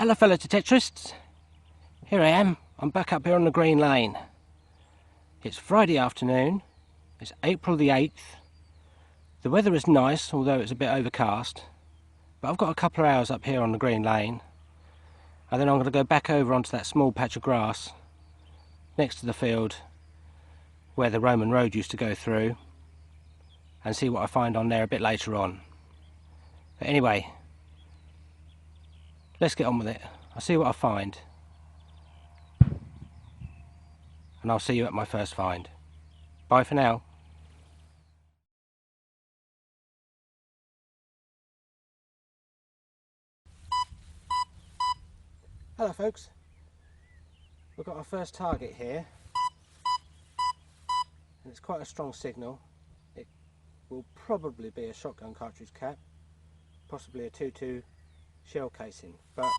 Hello fellow detectorists, here I am, I'm back up here on the Green Lane. It's Friday afternoon, it's April the 8th, the weather is nice although it's a bit overcast, but I've got a couple of hours up here on the Green Lane and then I'm going to go back over onto that small patch of grass next to the field where the Roman road used to go through and see what I find on there a bit later on. But anyway, let's get on with it. I'll see what I find. And I'll see you at my first find. Bye for now. Hello folks. We've got our first target here. And it's quite a strong signal. It will probably be a shotgun cartridge cap. Possibly a 2.2 shell casing. But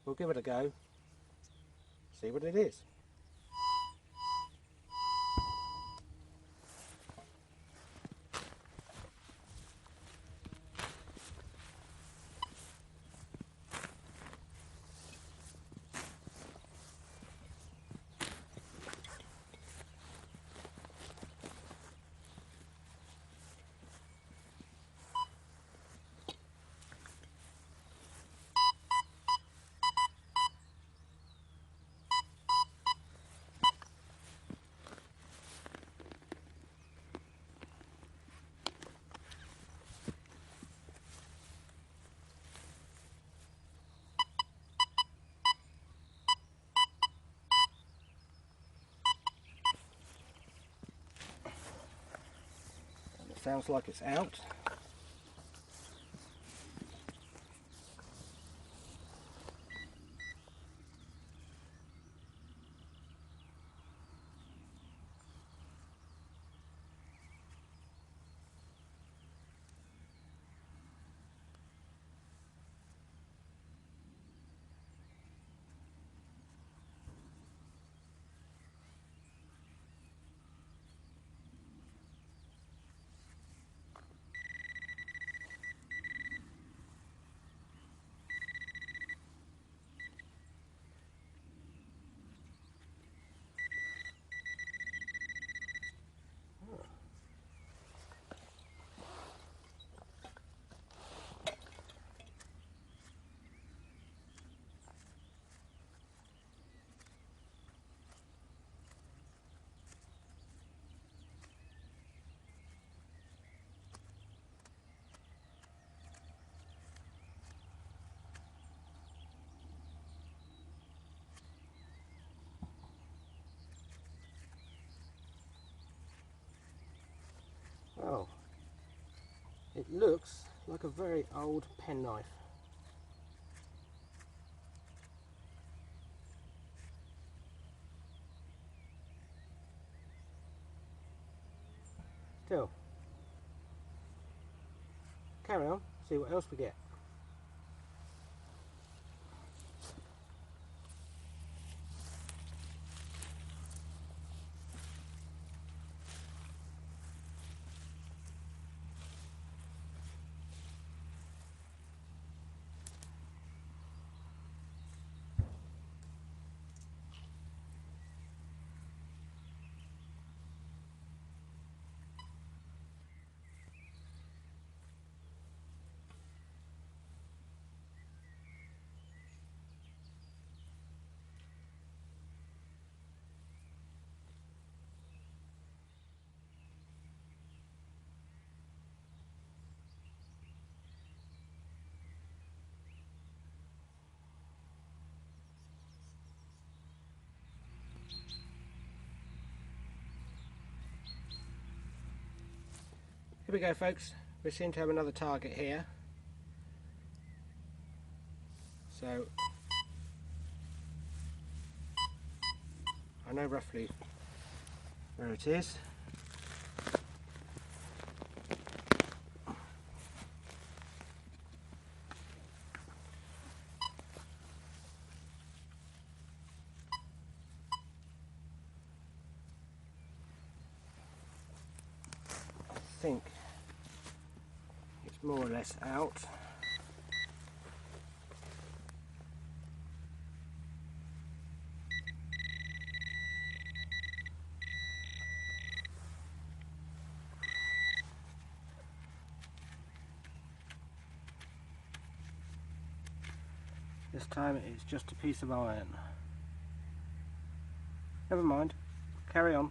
we'll give it a go. See what it is. Sounds like it's out. Oh, it looks like a very old penknife. Still, carry on, see what else we get. Here we go folks, we seem to have another target here. So I know roughly where it is. I think it's more or less out. This time it is just a piece of iron. Never mind, carry on.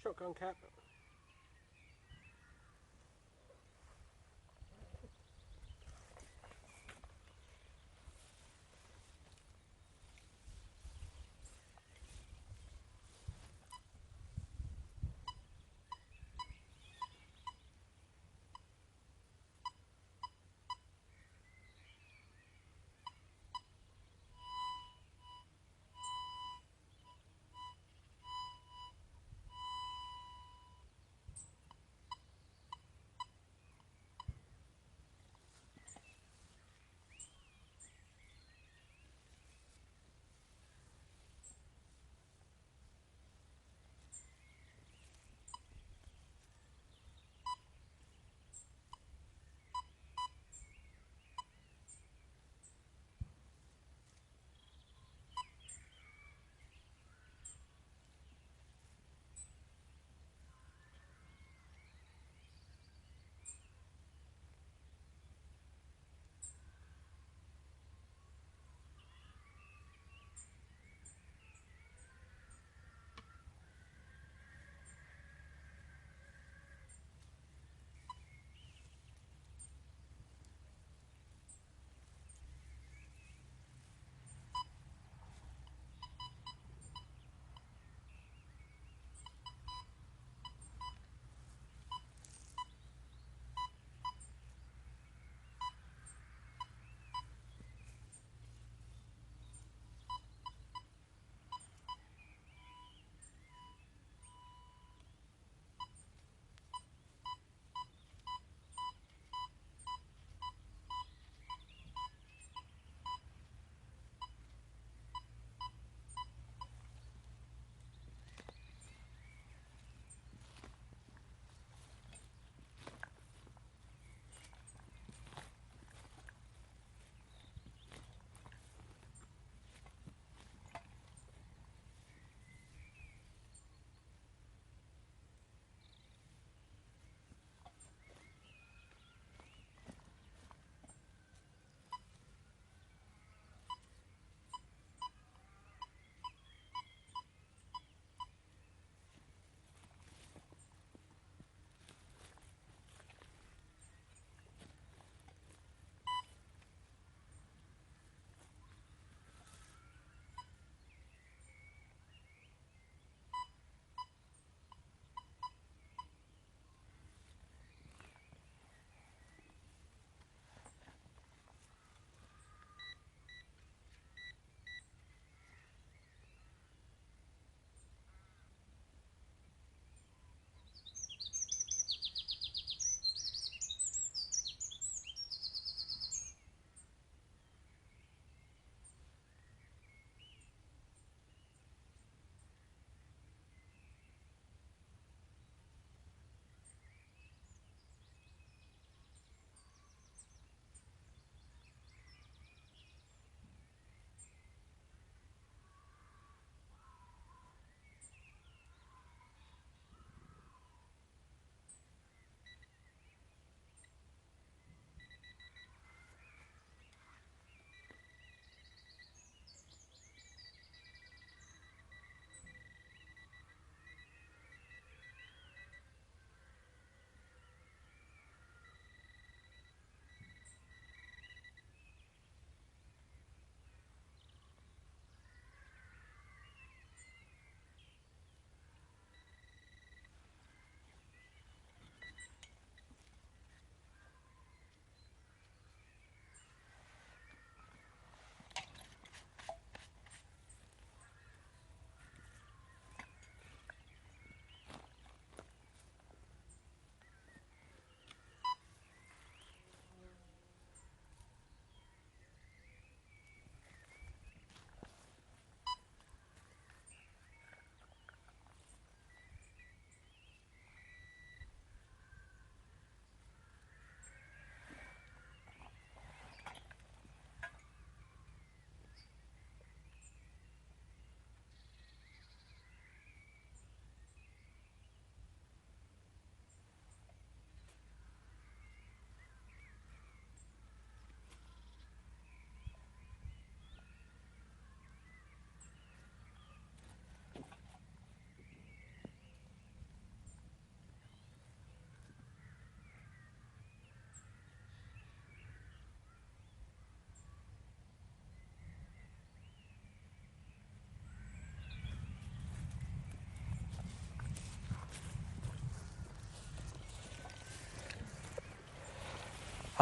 Shotgun cap.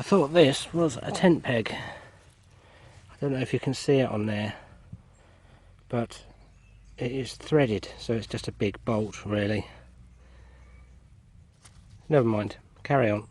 I thought this was a tent peg. I don't know if you can see it on there, but it is threaded, so it's just a big bolt really. Never mind, carry on.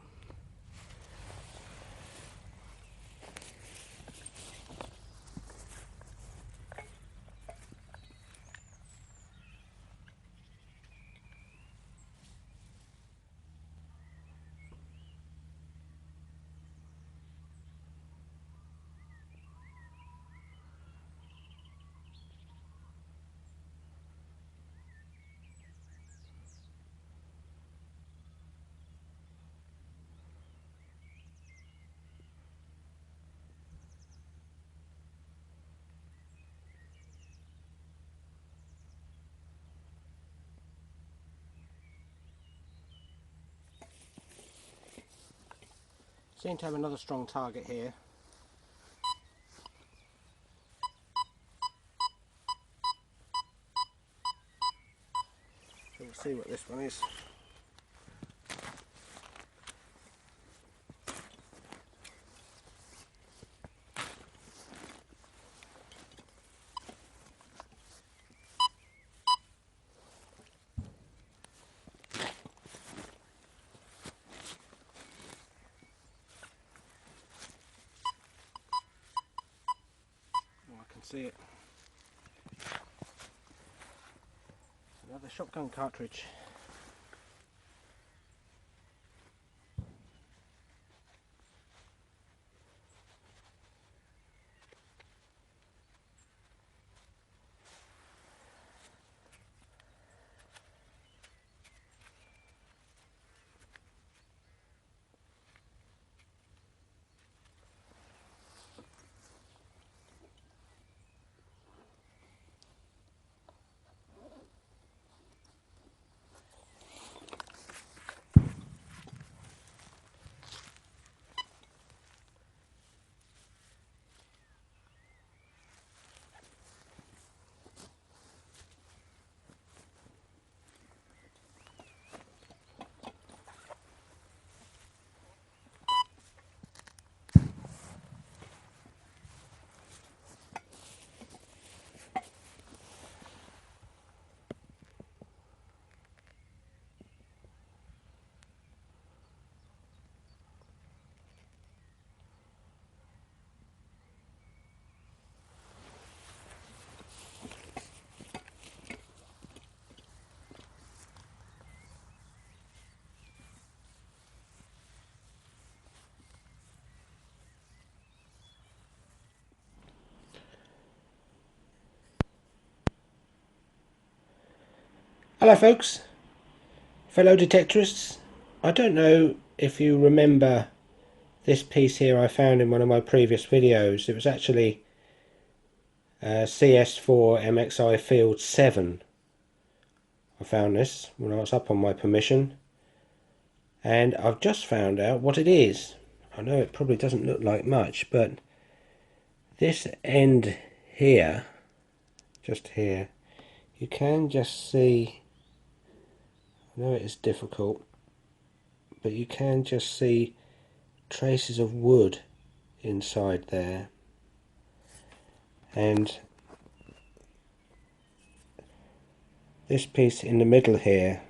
Seem to have another strong target here. So we'll see what this one is. I can see it. Another shotgun cartridge. Hello folks, fellow detectorists. I don't know if you remember this piece here I found in one of my previous videos. It was actually CS4MXI Field 7. I found this when I was up on my permission, and I've just found out what it is. I know it probably doesn't look like much, but this end here, just here, you can just see. I know it is difficult, but you can just see traces of wood inside there, and this piece in the middle here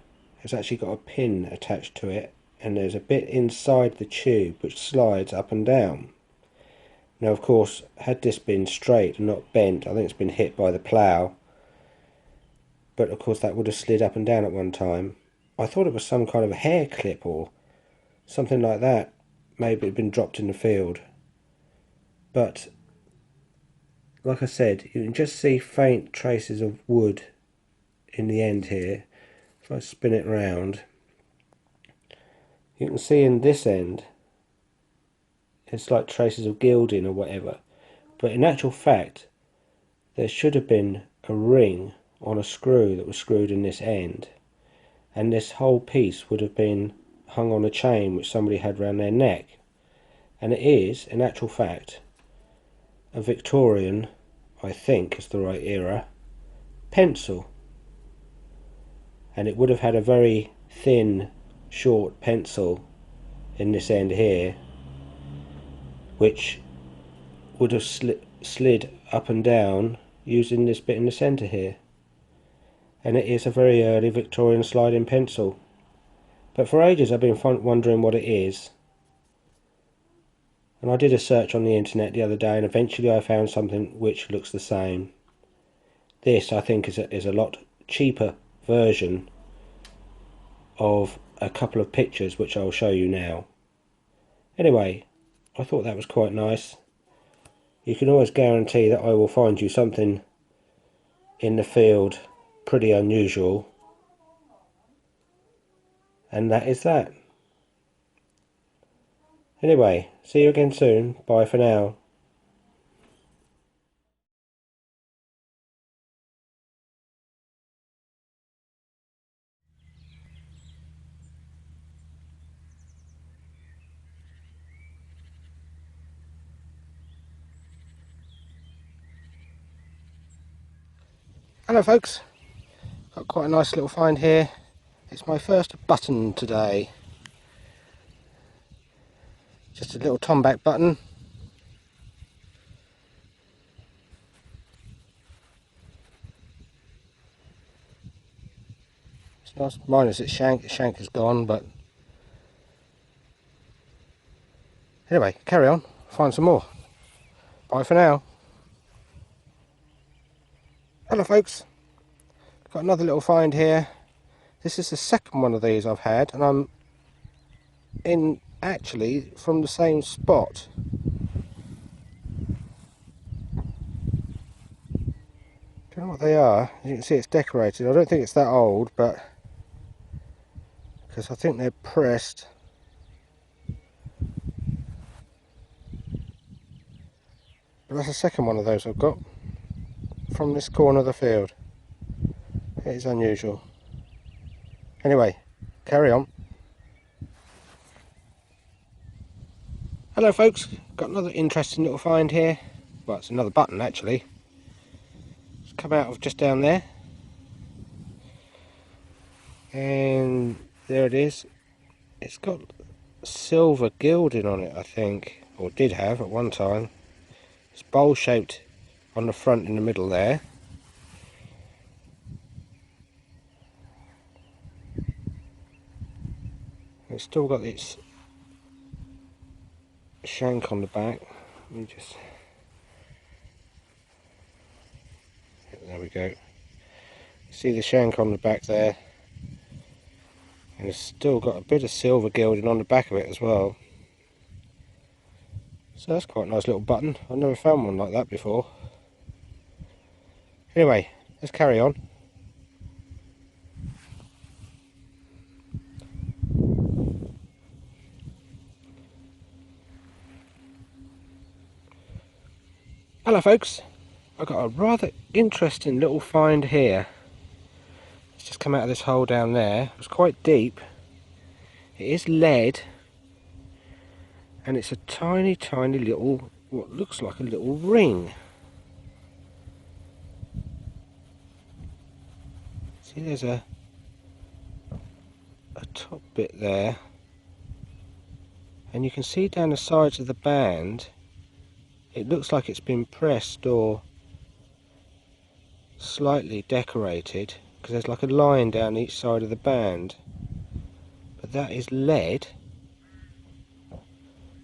has actually got a pin attached to it, and there's a bit inside the tube which slides up and down. Now of course, had this been straight and not bent, I think it's been hit by the plough, but of course that would have slid up and down at one time. I thought it was some kind of a hair clip or something like that. Maybe it had been dropped in the field. But like I said, you can just see faint traces of wood in the end here. If I spin it round, you can see in this end it's like traces of gilding or whatever. But in actual fact, there should have been a ring on a screw that was screwed in this end, and this whole piece would have been hung on a chain which somebody had round their neck. And it is, in actual fact, a Victorian, I think is the right era, pencil. And it would have had a very thin, short pencil in this end here, which would have slid up and down using this bit in the centre here. And it is a very early Victorian sliding pencil. But for ages I've been wondering what it is. And I did a search on the internet the other day, and eventually I found something which looks the same. This, I think, is a lot cheaper version of a couple of pictures which I'll show you now. Anyway, I thought that was quite nice. You can always guarantee that I will find you something in the field pretty unusual. And that is that. Anyway, see you again soon. Bye for now. Hello folks, got quite a nice little find here. It's my first button today. Just a little tomback button. It's nice, minus its shank. Its shank is gone, but anyway, carry on, find some more. Bye for now. Hello folks, got another little find here. This is the second one of these I've had, and I'm in actually from the same spot. Don't know what they are. As you can see, it's decorated. I don't think it's that old, but because I think they're pressed. But that's the second one of those I've got from this corner of the field. It is unusual. Anyway, carry on. Hello folks, got another interesting little find here. Well, it's another button actually. It's come out of just down there. And there it is. It's got silver gilding on it, I think, or did have at one time. It's bowl shaped on the front in the middle there. It's still got its shank on the back. Let me just... There we go. See the shank on the back there. And it's still got a bit of silver gilding on the back of it as well. So that's quite a nice little button. I've never found one like that before. Anyway, let's carry on. Hello folks, I've got a rather interesting little find here. It's just come out of this hole down there. It's quite deep. It is lead, and it's a tiny little, what looks like a little ring. See, there's a top bit there, and you can see down the sides of the band it looks like it's been pressed or slightly decorated, because there's like a line down each side of the band. But that is lead,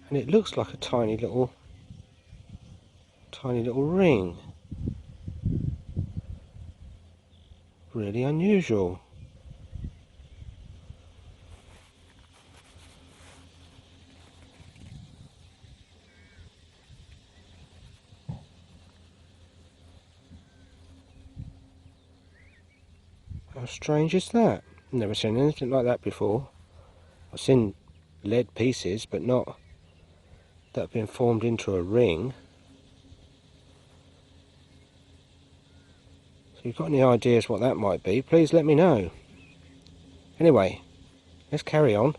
and it looks like a tiny little ring. Really unusual. How strange is that? Never seen anything like that before. I've seen lead pieces, but not that have been formed into a ring. So if you've got any ideas what that might be, please let me know. Anyway, let's carry on.